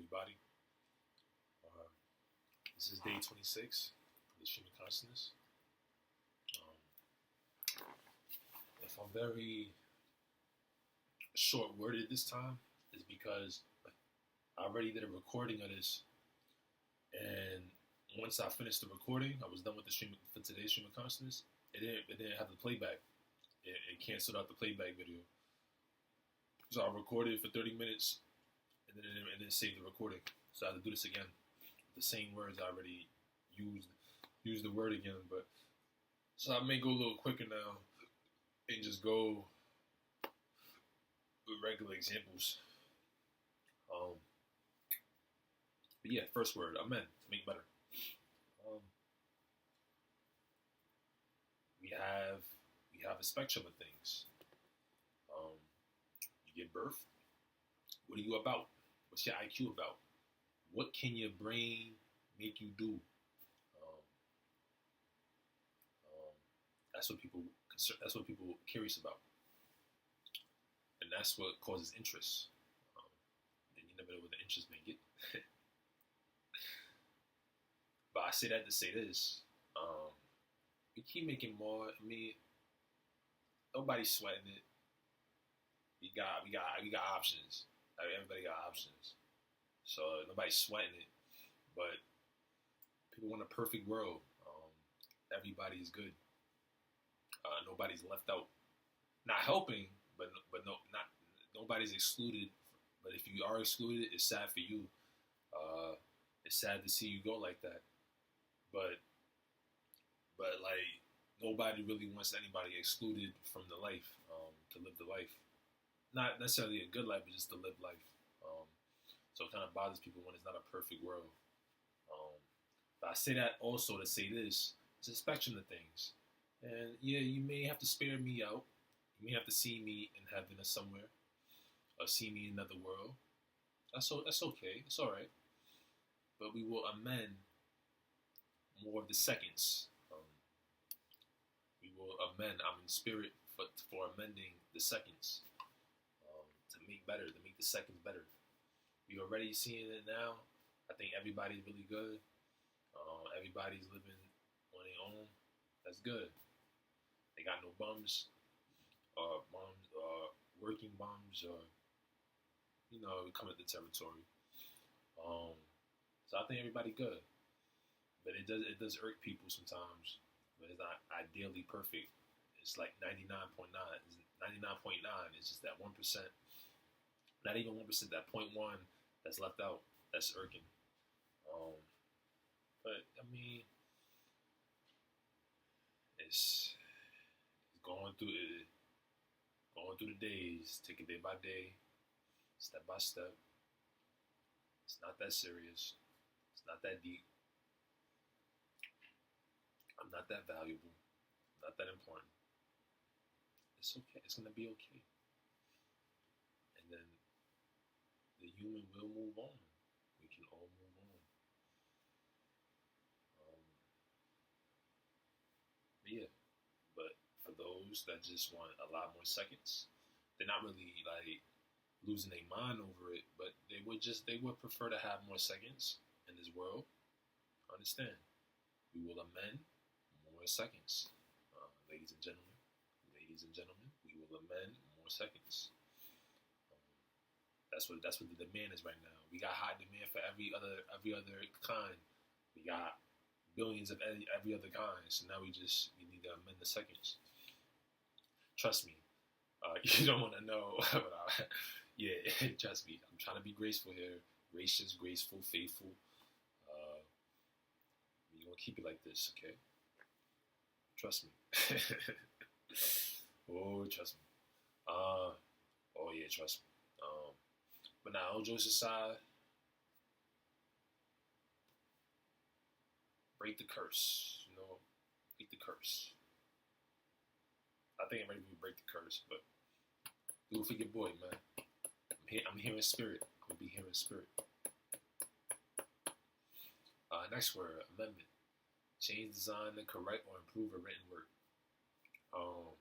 everybody. Uh, this is day 26 of the stream of consciousness. If I'm very short worded this time, is because I already did a recording of this, and once I finished the recording, I was done with the stream for today's stream of consciousness. It didn't have the playback. It canceled out the playback video. So I recorded for 30 minutes, and then it didn't save the recording. So I had to do this again. The same words I already used the word again, but so I may go a little quicker now and just go with regular examples. But yeah, first word, amen, to make better. We have a spectrum of things. You give birth. What are you about? What's your IQ about? What can your brain make you do? That's what people curious about, and that's what causes interest. And you never know where the interest may get. But I say that to say this: we keep making more. I mean, nobody's sweating it. We got options. Everybody got options, so nobody's sweating it. But people want a perfect world. Everybody's good. Nobody's left out. Not helping, but nobody's excluded. But if you are excluded, it's sad for you. It's sad to see you go like that. But like nobody really wants anybody excluded from the life, to live the life. Not necessarily a good life, but just to live life. So it kind of bothers people when it's not a perfect world. But I say that also to say this: it's a spectrum of things. And yeah, you may have to spare me out. You may have to see me in heaven or somewhere, or see me in another world. That's okay. It's all right. But we will amend more of the seconds. We will amend. I'm in spirit for amending the seconds, to make better, to make the seconds better. You're already seeing it now. I think everybody's really good. Everybody's living on their own. That's good. They got no bums, working bums, or come at the territory. So I think everybody good, but it does irk people sometimes. But it's not ideally perfect. It's like 99.9. 99.9 is just that 1%. Not even 1%. That 0.1 that's left out. That's irking. But I mean, it's going through the days, take it day by day, step by step. It's not that serious. It's not that deep. I'm not that valuable. Not that important. It's okay. It's gonna be okay. And then the human will move on. We can all move on. Yeah. But for those that just want a lot more seconds, they're not really like losing their mind over it, but they would prefer to have more seconds in this world. Understand? We will amend more seconds, ladies and gentlemen. Ladies and gentlemen, we will amend more seconds. That's what the demand is right now. We got high demand for every other kind. We got billions of every other kind. So now we need to amend the seconds. Trust me, you don't want to know. Yeah, trust me. I'm trying to be graceful here. Gracious, graceful, faithful. We're gonna keep it like this, okay? Trust me. Oh, trust me. Oh yeah, trust me. But now, all jokes aside, break the curse. Break the curse. I think I'm ready to break the curse, but do it for your boy, man. I'm here in spirit. I'm gonna be here in spirit. Next word, amendment. Change design to correct or improve a written work. I'm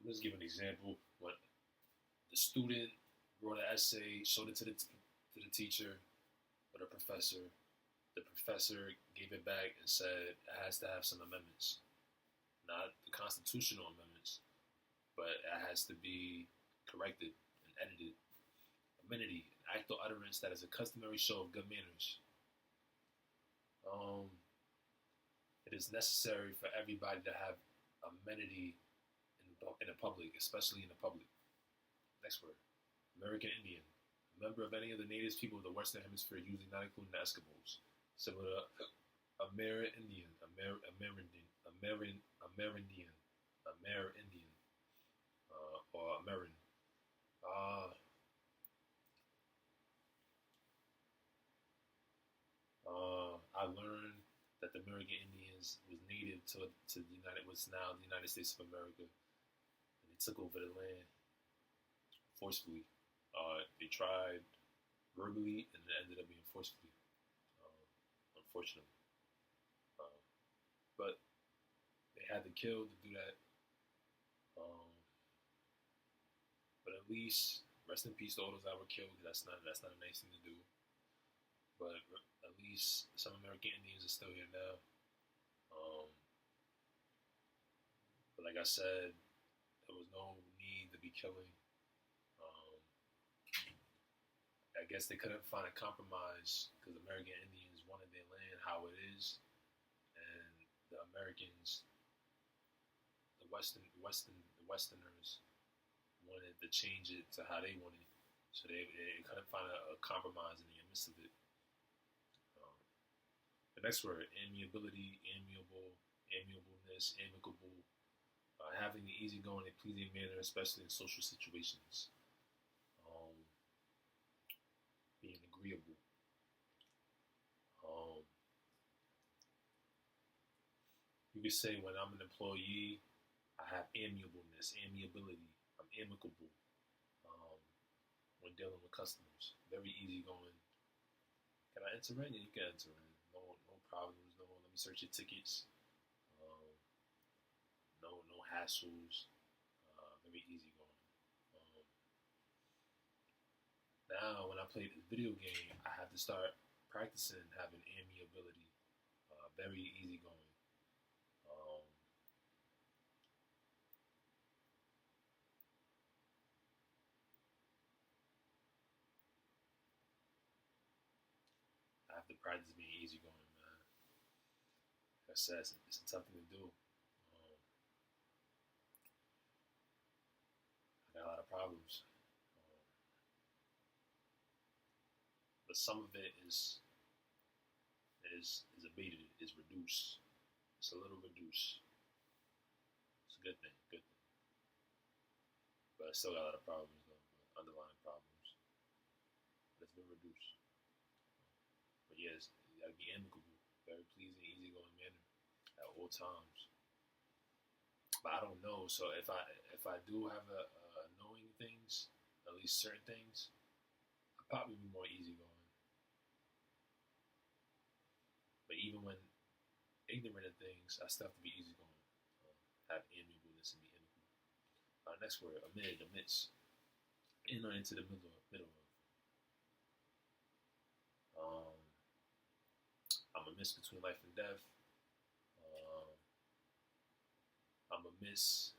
just give an example. When the student wrote an essay, showed it to the to the teacher or the professor. The professor gave it back and said it has to have some amendments, not the constitutional amendments, but it has to be corrected and edited. Amenity, an act or utterance that is a customary show of good manners. Um, it is necessary for everybody to have amenity in the public, especially in the public. Next word, American Indian, a member of any of the native people of the Western Hemisphere, usually not including the Eskimos. Similar to Amerindian, or Amerin. Uh, I learned that the American Indians was native to the what's now the United States of America, and they took over the land forcefully. They tried verbally, and it ended up being forcefully, unfortunately. Um, but they had to kill to do that. Um, but at least rest in peace to all those that were killed. That's not a nice thing to do. But at least some American Indians are still here now. But like I said, there was no need to be killing. Um, I guess they couldn't find a compromise because American Indians wanted their land how it is, and the Americans, the Westerners wanted to change it to how they wanted. So they couldn't find a compromise in the midst of it. The next word, amiability, amiable, amiableness, amicable, having an easygoing and pleasing manner, especially in social situations. Um, Being agreeable. You could say when I'm an employee, I have amiableness, amiability. I'm amicable when dealing with customers. Very easygoing. Can I enter in? Yeah, you can enter in. No problems. No, let me search your tickets. Um, no hassles. Very easygoing. Now, when I play this video game, I have to start practicing having amiability. Very easygoing. Um, I have to practice being easygoing, man. Like I said, it's a tough thing to do. I got a lot of problems. Um, but some of it is abated, is reduced. It's a little reduced. It's a good thing, good thing. But I still got a lot of problems though, underlying problems. But it's been reduced. But yes, you gotta be amicable, very pleasing, easygoing manner at all times. But I don't know. So if I do have a knowing things, at least certain things, I'll probably be more easygoing. But even when ignorant of things, I still have to be easygoing. Have amiableness and be amicable. Next word, amid, amidst, in or into the middle of. Um, I'm a miss between life and death. Um, I'm a miss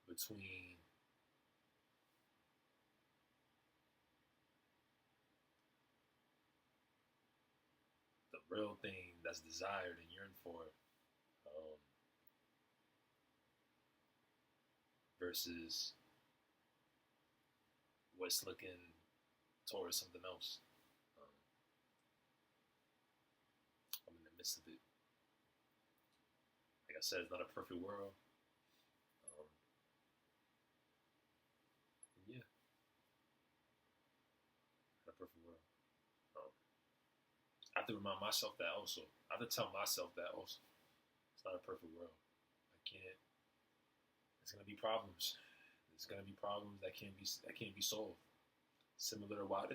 between the real thing that's desired and yearned for, um, versus what's looking towards something else. Um, I'm in the midst of it. Like I said, it's not a perfect world. Um, yeah, not a perfect world. Um, I have to remind myself that also. I have to tell myself that also. It's not a perfect world. I can't. There's gonna be problems. There's gonna be problems that can't be solved. Similar to why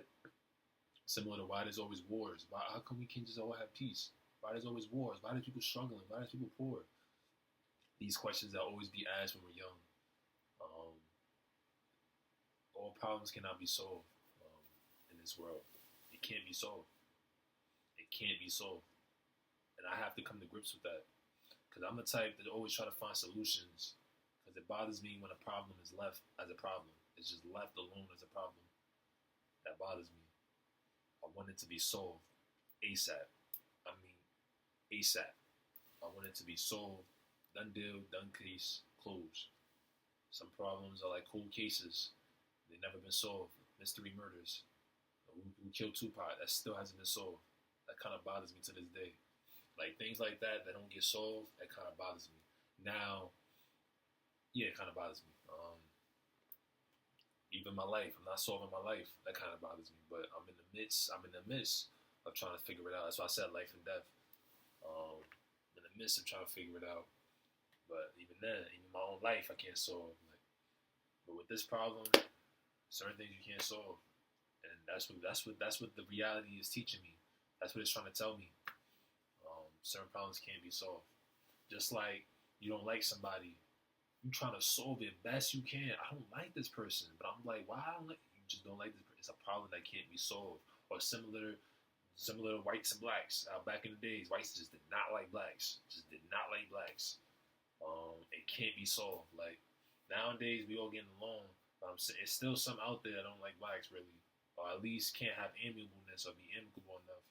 there's always wars. How come we can't just all have peace? Why there's always wars? Why are people struggling? Why are people poor? These questions that always be asked when we're young. Um, all problems cannot be solved in this world. It can't be solved. It can't be solved. And I have to come to grips with that. Because I'm the type that always try to find solutions. Because it bothers me when a problem is left as a problem. It's just left alone as a problem. That bothers me. I want it to be solved ASAP. I mean, ASAP. I want it to be solved. Done deal, done case, closed. Some problems are like cold cases. They've never been solved. Mystery murders. Who killed Tupac? That still hasn't been solved. That kind of bothers me to this day. Like things like that don't get solved. That kind of bothers me. Now, yeah, it kind of bothers me. Even my life, I'm not solving my life. That kind of bothers me. But I'm in the midst of trying to figure it out. That's why I said life and death. In the midst of trying to figure it out. But even then, even my own life, I can't solve. Like, but with this problem, certain things you can't solve, and that's what the reality is teaching me. That's what it's trying to tell me. Certain problems can't be solved. Just like you don't like somebody, you trying to solve it best you can. I don't like this person, but I'm like, why I don't like you? Just don't like this person. It's a problem that can't be solved. Or similar to whites and blacks. Back in the days, whites just did not like blacks. Just did not like blacks. It can't be solved. Like nowadays, we all getting along. But I'm saying it's still some out there that don't like blacks really, or at least can't have amiableness or be amicable enough.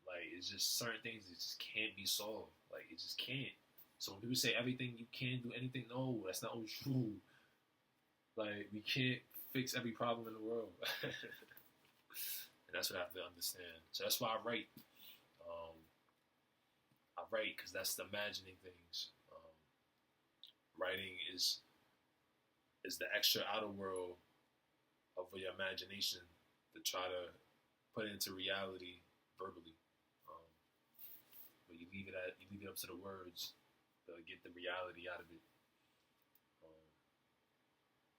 Like it's just certain things that just can't be solved. Like it just can't. So when people say everything you can do anything, no, that's not always true. Like we can't fix every problem in the world, and that's what I have to understand. So that's why I write. I write because that's the imagining things. Writing is the extra outer world of your imagination to try to put it into reality verbally. But you leave it up to the words to get the reality out of it.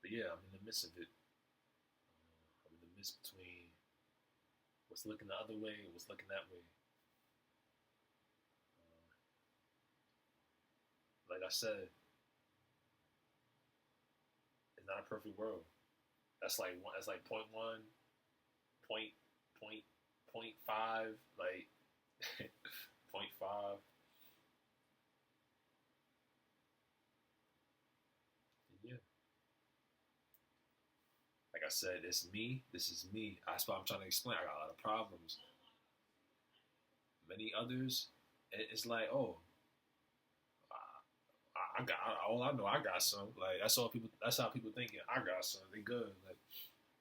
But yeah, I'm in the midst of it. I'm in the midst between what's looking the other way and what's looking that way. Like I said, it's not a perfect world. That's like one. That's like point one, point five, like point five. Yeah. Like I said, it's me. This is me. That's what I'm trying to explain. I got a lot of problems. Many others, it's like, oh, I got all I know. I got some. Like that's all people. That's how people thinking. I got some. They good. Like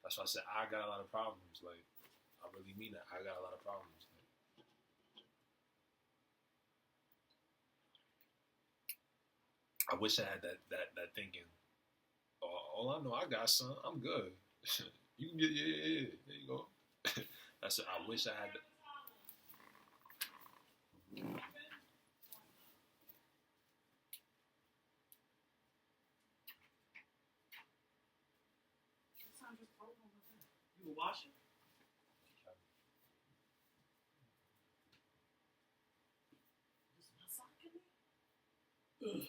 that's why I said I got a lot of problems. Like I really mean that. I got a lot of problems. Like, I wish I had that thinking. All I know, I got some. I'm good. You can get yeah. There you go. That's what I wish I had. You were washing? This my sock in there? Ugh.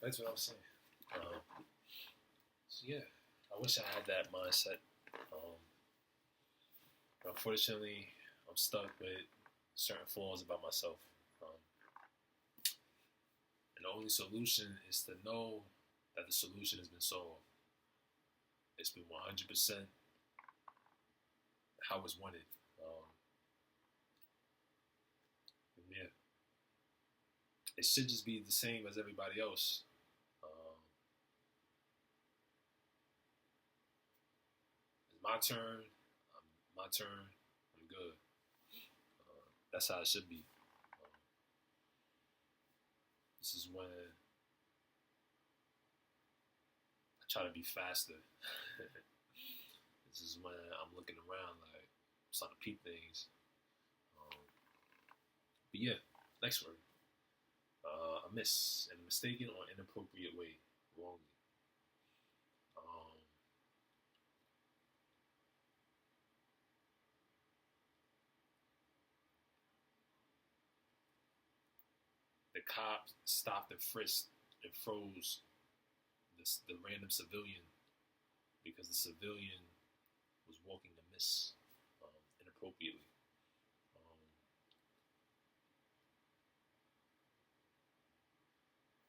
That's what I was saying. So yeah, I wish I had that mindset. Um, Unfortunately, I'm stuck with certain flaws about myself. Um, and the only solution is to know that the solution has been solved. It's been 100% how it's wanted. And yeah, it should just be the same as everybody else. It's my turn. My turn. I'm good. That's how it should be. This is when I try to be faster. This is when I'm looking around like I'm starting to peep things. But yeah, next word. amiss, in a mistaken or inappropriate way, wrongly. Um, the cop stopped and frisked and froze the random civilian because the civilian was walking amiss, inappropriately. Um,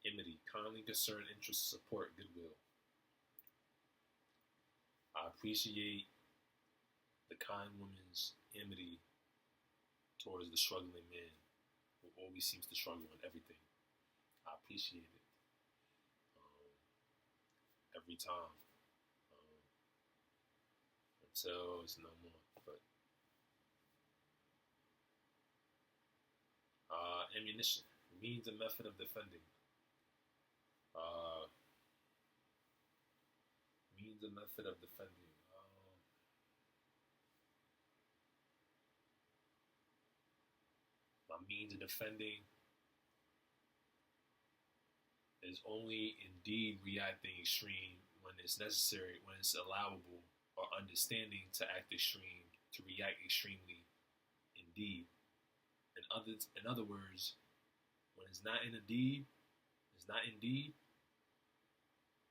Enmity, kindly concern, interest, support, goodwill. I appreciate the kind woman's enmity towards the struggling man who always seems to struggle in everything. I appreciate it, um, every time, um, until it's no more. But ammunition, means and method of defending. Uh, Means and method of defending. My means of defending is only indeed reacting extreme when it's necessary, when it's allowable or understanding to act extreme, to react extremely indeed. In other words, when it's not in a deed, it's not indeed,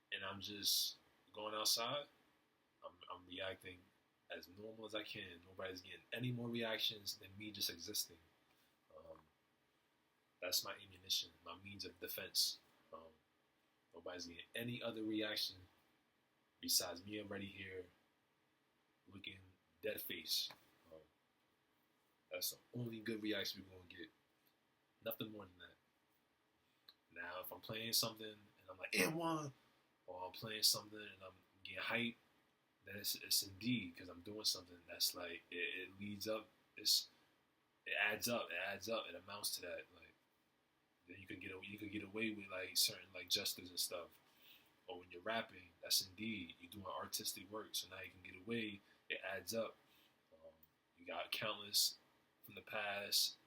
and I'm just going outside, I'm reacting as normal as I can. Nobody's getting any more reactions than me just existing. Um, that's my ammunition, my means of defense. Um, Nobody's getting any other reaction besides me already here looking dead face. Um, that's the only good reaction we're gonna get. Nothing more than that. Now, if I'm playing something and I'm like, and one, or I'm playing something and I'm getting hyped, then it's indeed because I'm doing something that's like it leads up. It adds up. It adds up. It amounts to that. Like then you could get away with like certain like justice and stuff. Or when you're rapping, that's indeed you're doing artistic work. So now you can get away. It adds up. You got countless from the past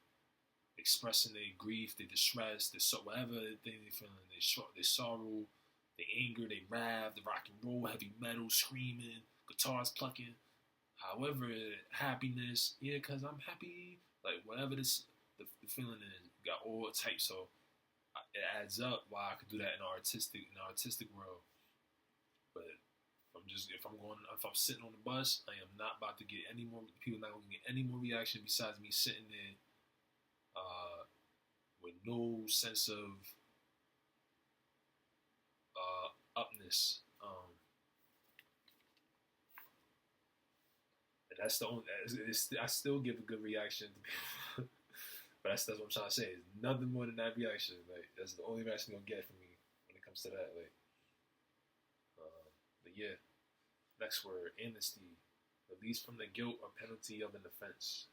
expressing their grief, their distress, whatever thing they're feeling, their sorrow, their anger, they rap, the rock and roll, heavy metal, screaming, guitars plucking, however, happiness, yeah, cause I'm happy, like whatever the feeling is, you got all types, so it adds up. Why I could do that in the artistic world, but if I'm sitting on the bus, I am not about to get any more people. Not going to get any more reaction besides me sitting there, with no sense of upness. And that's the only. I still give a good reaction to people, but that's what I'm trying to say. It's nothing more than that reaction. Like that's the only reaction you'll get from me when it comes to that. Like, but yeah. Next word, amnesty, release from the guilt or penalty of an offense.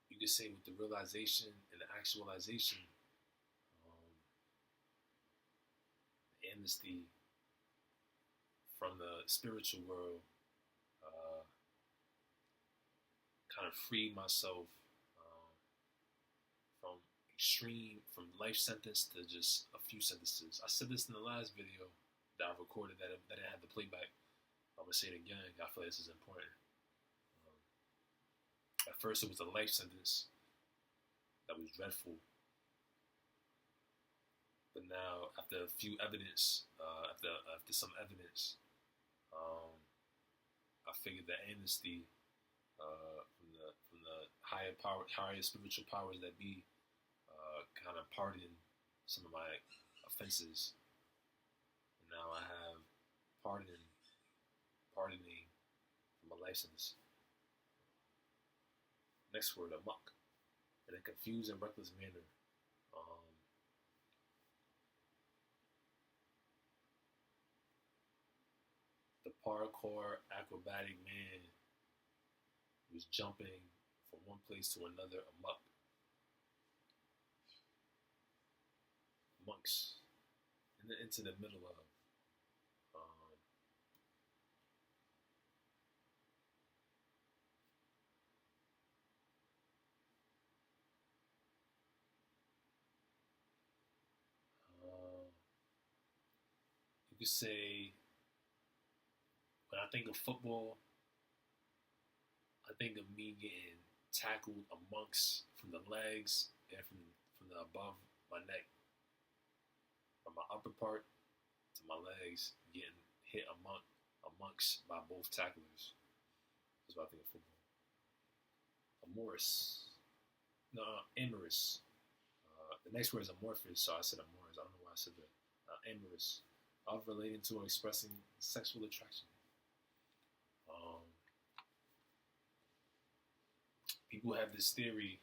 You could say with the realization and the actualization, amnesty from the spiritual world, kind of freed myself from life sentence to just a few sentences. I said this in the last video that I recorded that I had to play back. I'm gonna say it again. I feel like this is important. At first, it was a life sentence that was dreadful, but now after some evidence, I figured that amnesty from the higher spiritual powers that be, kind of pardoned some of my offenses. And now I have pardoning from a license. Next word, amok. In a confused and reckless manner. The parkour acrobatic man was jumping from one place to another amok. Amongst, into the middle of. could say when I think of football, I think of me getting tackled amongst from the legs and from the above my neck, from my upper part to my legs, getting hit amongst by both tacklers. That's what I think of football. Amorous. No, amorous. The next word is amorphous, so I said amorous. I don't know why I said that. Amorous. Of relating to or expressing sexual attraction. People have this theory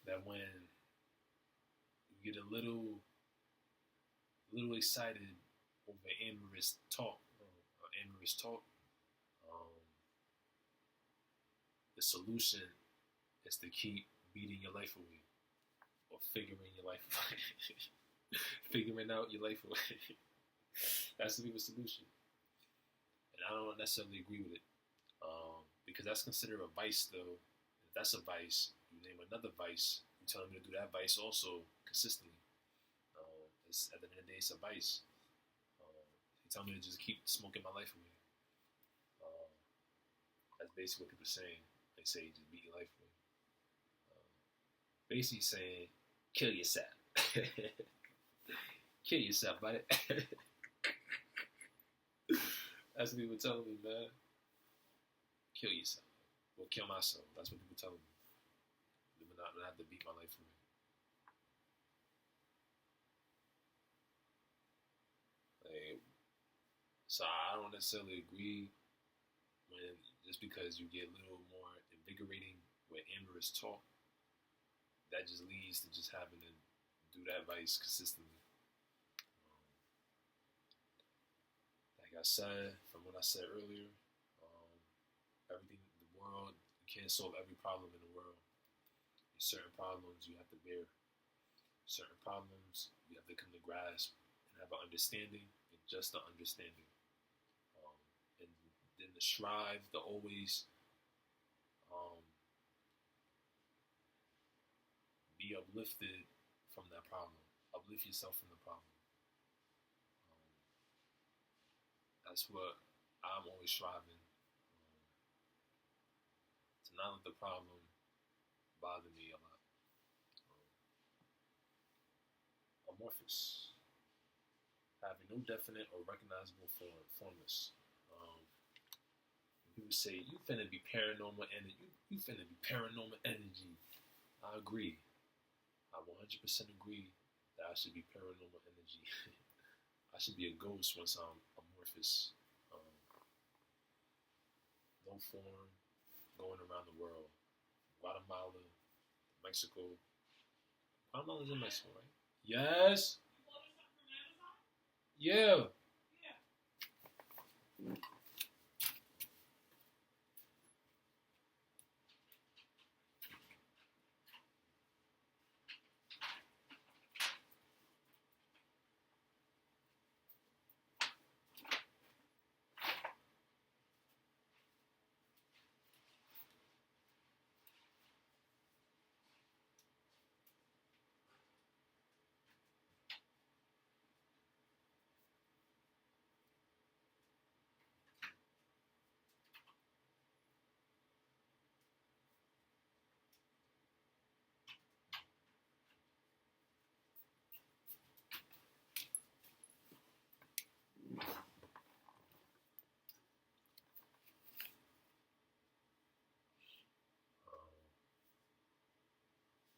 that when you get a little excited over amorous talk, the solution is to keep beating your life away or figuring your life away. Figuring out your life away. That's the people's solution. And I don't necessarily agree with it. Because that's considered a vice, though. If that's a vice, you name another vice, you tell me to do that vice also consistently. At the end of the day, it's a vice. You tell me to just keep smoking my life away. That's basically what people are saying. They say just beat your life away. Basically saying, kill yourself. Kill yourself, buddy. That's what people telling me, man. Kill yourself. Or kill myself. That's what people telling me. I'm not have to beat my life away. So I don't necessarily agree when just because you get a little more invigorating with amorous talk, that just leads to just having to do that vice consistently. Like I said, from what I said earlier, everything in the world, you can't solve every problem in the world. There's certain problems you have to bear. Certain problems you have to come to grasp and have an understanding, and just an understanding. And then to strive to always be uplifted from that problem. Uplift yourself from the problem. That's what I'm always striving to not let the problem bother me a lot. Amorphous. Having no definite or recognizable formless. People say, you finna be paranormal energy. You finna be paranormal energy. I agree. I 100% agree that I should be paranormal energy. I should be a ghost once I'm amorphous. No form, going around the world. Guatemala, Mexico. Guatemala's in Mexico, right? Yes. Yeah.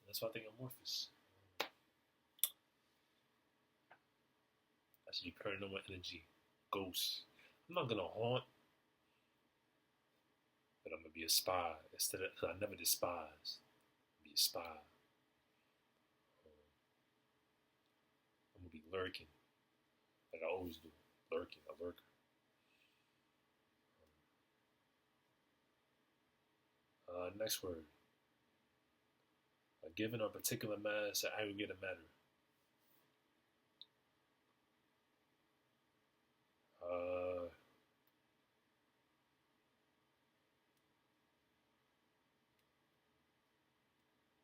That's why I think amorphous. I should be paranormal energy. Ghost. I'm not gonna haunt, but I'm gonna be a spy. Instead of, I never despise. Be a spy. I'm gonna be lurking. Like I always do. Lurking, a lurker. Next word. A given or particular mass, an aggregate of matter.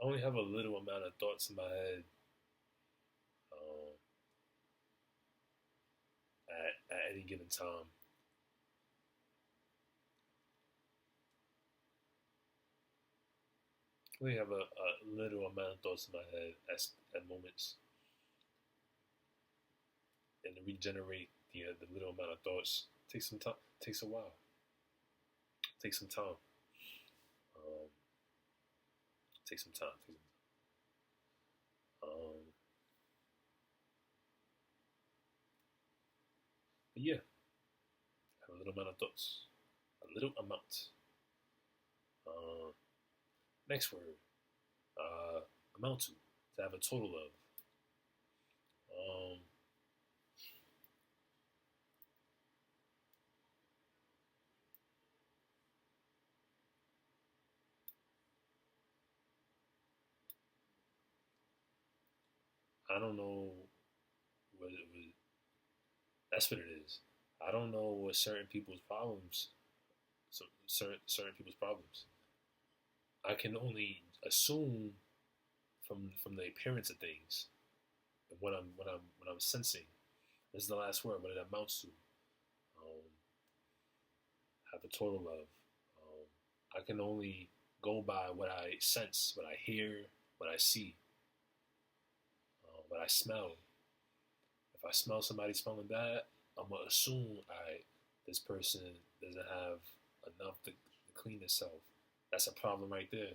I only have a little amount of thoughts in my head. at any given time. We have a little amount of thoughts in my head at moments, and to regenerate the little amount of thoughts takes some time. Takes a while. Takes some time. Um, takes some time. But yeah, have a little amount of thoughts. A little amount. Uh, Next word. Uh, Amount to. To have a total of. Um, I don't know what it was. That's what it is. I don't know what certain people's problems. Certain people's problems. I can only assume from the appearance of things, and when I'm sensing. This is the last word. What it amounts to. Um, have a total of. I can only go by what I sense, what I hear, what I see, what I smell. If I smell somebody smelling bad, I'm gonna assume this person doesn't have enough to clean itself. That's a problem right there.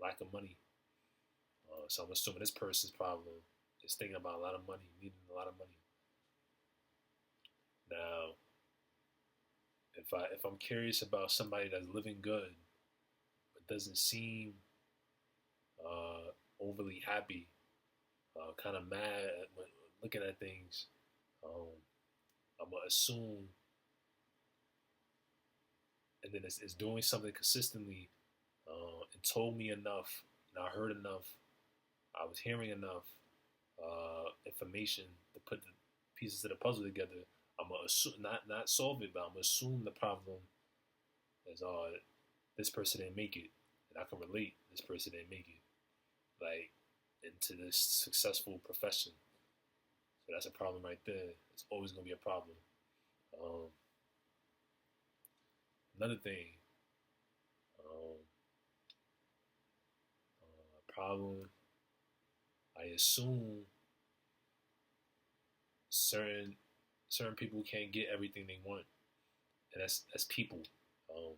Lack of money. So I'm assuming this person's problem is thinking about a lot of money, needing a lot of money. Now, if I'm curious about somebody that's living good but doesn't seem overly happy, kind of mad when looking at things, um, I'm gonna assume, and then it's doing something consistently, and told me enough, and I heard enough, I was hearing enough information to put the pieces of the puzzle together. I'm gonna assume, not solve it, but I'm gonna assume the problem is this person didn't make it, and I can relate. This person didn't make it, like into this successful profession. So that's a problem right there. It's always gonna be a problem. Um, Another thing, um, problem. I assume certain certain people can't get everything they want, and that's people. Um,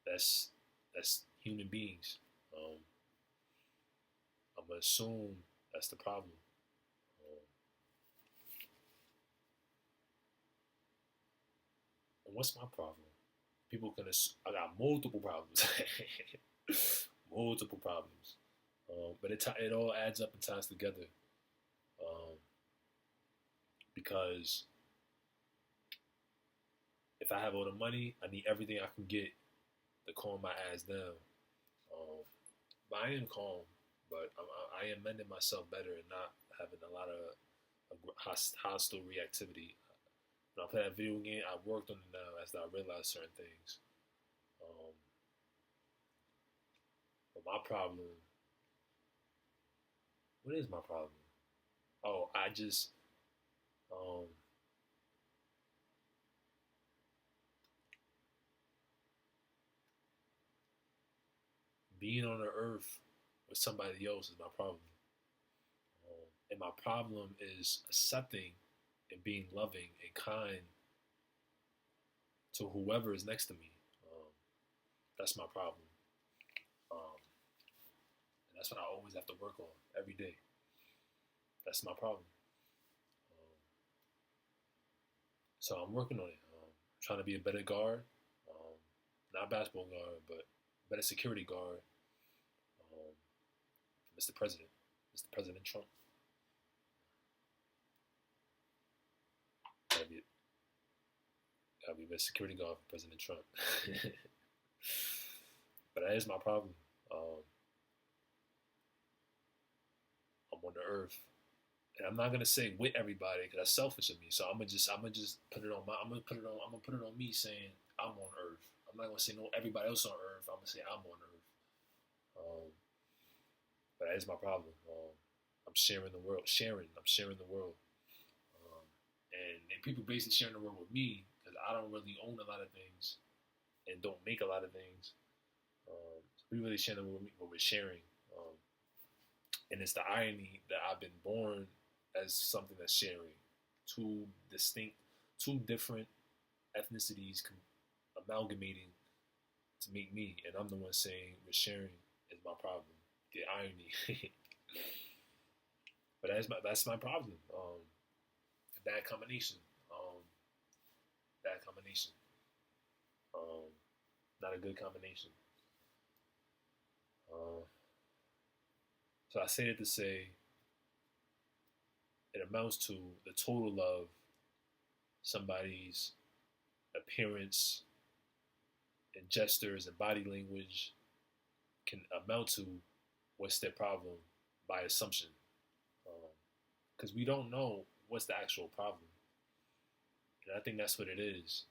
that's that's human beings. Um, I'm gonna assume that's the problem. Um, and what's my problem? People can assume I got multiple problems, multiple problems. But it all adds up and ties together. Um, because if I have all the money, I need everything I can get to calm my ass down. But I am calm, but I am mending myself better and not having a lot of hostile reactivity. When I play that video game, I worked on it now as I realized certain things. Um, but my problem, what is my problem? Oh, I just um, being on the earth with somebody else is my problem. And my problem is accepting and being loving and kind to whoever is next to me. That's my problem. Um, and that's what I always have to work on every day. That's my problem. Um, so I'm working on it. Trying to be a better guard. Not a basketball guard, but better security guard. Um, Mr. President. Mr. President Trump. Gotta be a security guard for President Trump. But that is my problem. Um, I'm on the earth, and I'm not gonna say with everybody because that's selfish of me. So I'm gonna just put it on my. I'm gonna put it on me saying I'm on earth. I'm not gonna say no everybody else on earth. I'm gonna say I'm on earth. But that is my problem. I'm sharing the world. I'm sharing the world. Um, and people basically sharing the world with me because I don't really own a lot of things and don't make a lot of things. So we really sharing the world with what we're sharing. And it's the irony that I've been born as something that's sharing two distinct, two different ethnicities amalgamating to make me, and I'm the one saying we're sharing is my problem. The irony, but that's my problem. Bad combination. Bad combination. Not a good combination. So I say it to say it amounts to the total of somebody's appearance and gestures and body language can amount to what's their problem by assumption. Because we don't know what's the actual problem. And I think that's what it is.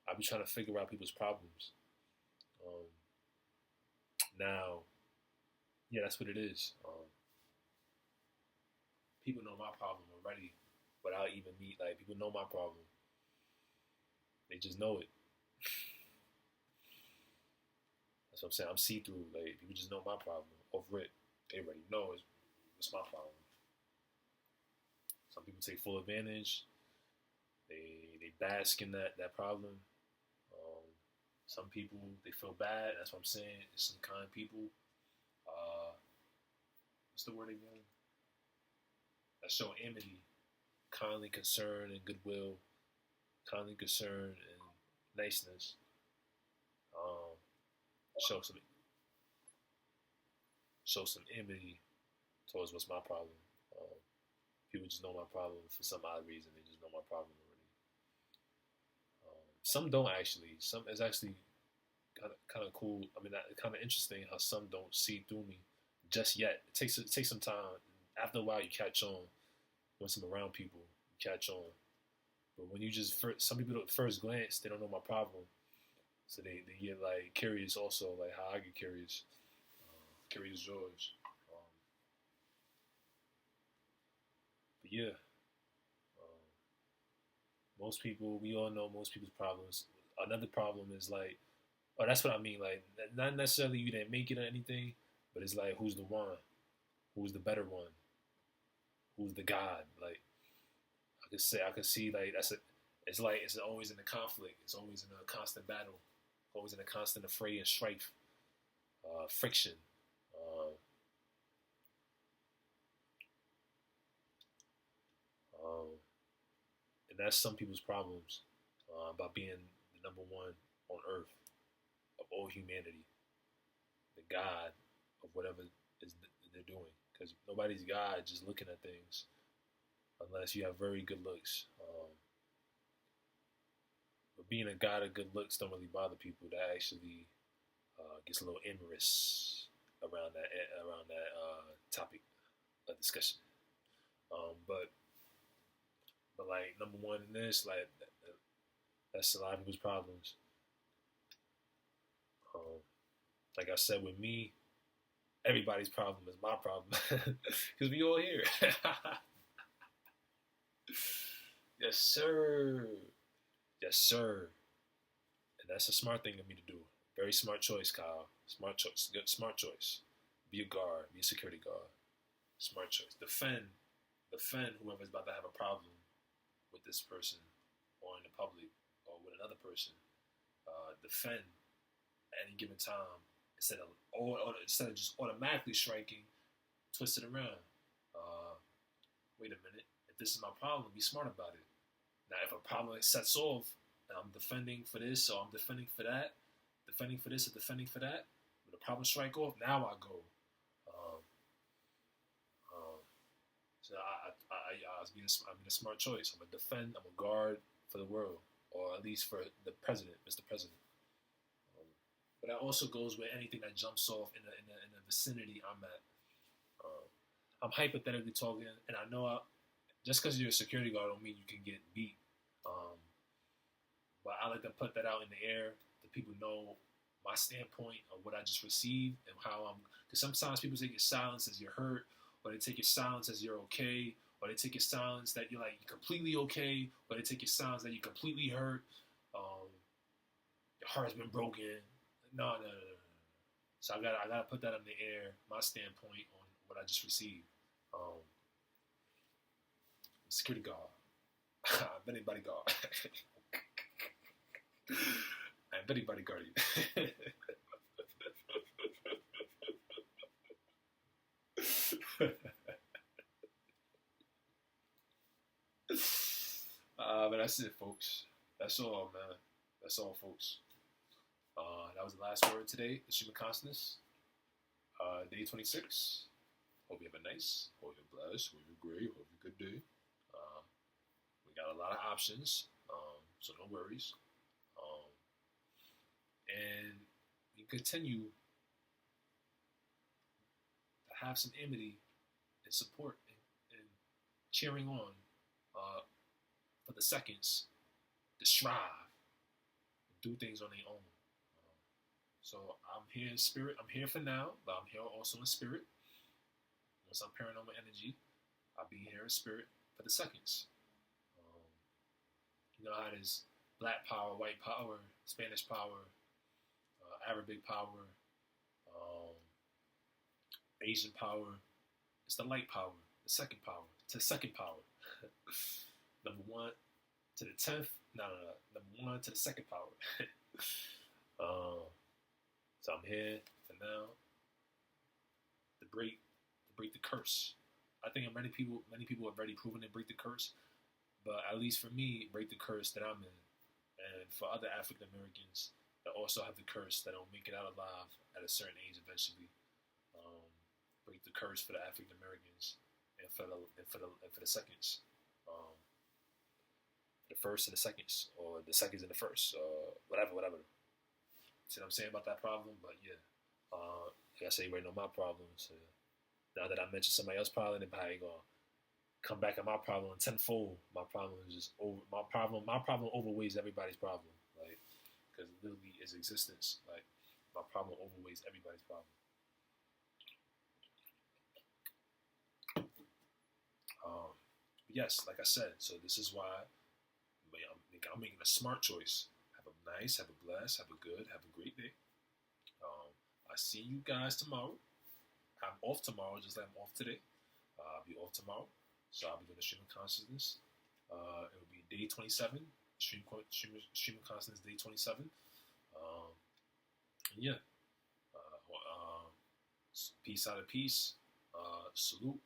I've been trying to figure out people's problems. Now, yeah, that's what it is. People know my problem already without even me. Like, people know my problem. They just know it. That's what I'm saying. I'm see-through. Like, people just know my problem. Off rip. They already know it's my problem. Some people take full advantage. They bask in that problem. Some people, they feel bad. That's what I'm saying. It's some kind people. What's the word again? That show amity, kindly concern and goodwill, kindly concern and niceness. Show some amity towards what's my problem. People just know my problem for some odd reason. They just know my problem already. Some don't actually. Some is actually kind of cool. I mean, kind of interesting how some don't see through me just yet. It takes some time. After a while, you catch on. Once I'm around people, you catch on. But when you just some people at first glance, they don't know my problem, so they get like curious. Also, like how I get curious. Curious George. But yeah, most people, we all know most people's problems. Another problem is like, oh, that's what I mean. Like, not necessarily you didn't make it or anything, but it's like, who's the one? Who's the better one? Who's the God? Like, I could see like it's like it's always in a conflict. It's always in a constant battle. Always in a constant affray and strife, friction. And that's some people's problems by being the number one on earth of all humanity, the God of whatever they're doing. Because nobody's God just looking at things unless you have very good looks. But being a God of good looks don't really bother people. That actually gets a little amorous around that topic of discussion. But like number one in this, like that's a lot of people's problems. Like I said, with me, everybody's problem is my problem because we all here. Yes, sir. Yes, sir. And that's a smart thing of me to do. Very smart choice, Kyle. Smart choice. Good, smart choice. Be a guard. Be a security guard. Smart choice. Defend whoever's about to have a problem with this person or in the public or with another person. Defend at any given time instead of just automatically striking, twist it around. Wait a minute. If this is my problem, be smart about it. Now, if a problem sets off and I'm defending for this or I'm defending for that, defending for this or defending for that, when the problem strike off, now I go. So I'm being a smart choice. I'm gonna defend. I'm a guard for the world, or at least for the president, Mr. President. But that also goes with anything that jumps off in the vicinity I'm at. I'm hypothetically talking, and I know just because you're a security guard don't mean you can get beat. But I like to put that out in the air so people know my standpoint of what I just received and how because sometimes people take your silence as you're hurt, or they take your silence as you're okay, or they take your silence that you're like you're completely okay, or they take your silence that you're completely hurt. Your heart's been broken. No. So I gotta put that in the air. My standpoint on what I just received. Security guard. I'm Benny bodyguard. I'm Benny bodyguard. But that's it, folks. That's all, man. That's all, folks. That was the last word today. The stream of consciousness. Day 26. Hope you have a nice, hope you're blessed, hope you're great, hope you have a good day. We got a lot of options, so no worries. And we continue to have some amity and support and cheering on for the seconds to strive and do things on their own. So I'm here in spirit. I'm here for now, but I'm here also in spirit. Once I'm paranormal energy, I'll be here in spirit for the seconds. You know how it is: black power, white power, Spanish power, Arabic power, Asian power. It's the light power, the second power. To the second power. Number 1 to the 10th. No. Number 1 to the second power. So I'm here for now to break the curse. I think many people have already proven to break the curse, but at least for me, break the curse that I'm in, and for other African Americans that also have the curse that don't make it out alive at a certain age eventually, break the curse for the African Americans and for the seconds, the first and the seconds, or the seconds and the first, whatever. See what I'm saying about that problem? But yeah, like I say, you already know my problems. Now that I mentioned somebody else's problem, they're probably gonna come back at my problem tenfold. My problem is just over. My problem overweighs everybody's problem. Like, because literally its existence. Like, my problem overweighs everybody's problem. But yes, like I said, so this is why I'm making a smart choice. Have a nice, have a blessed, have a good, have a great day. I see you guys tomorrow. I'm off tomorrow, just like I'm off today. I'll be off tomorrow, so I'll be doing the stream of consciousness. It'll be day 27, stream of consciousness, day 27. And yeah, peace out of peace. Salute.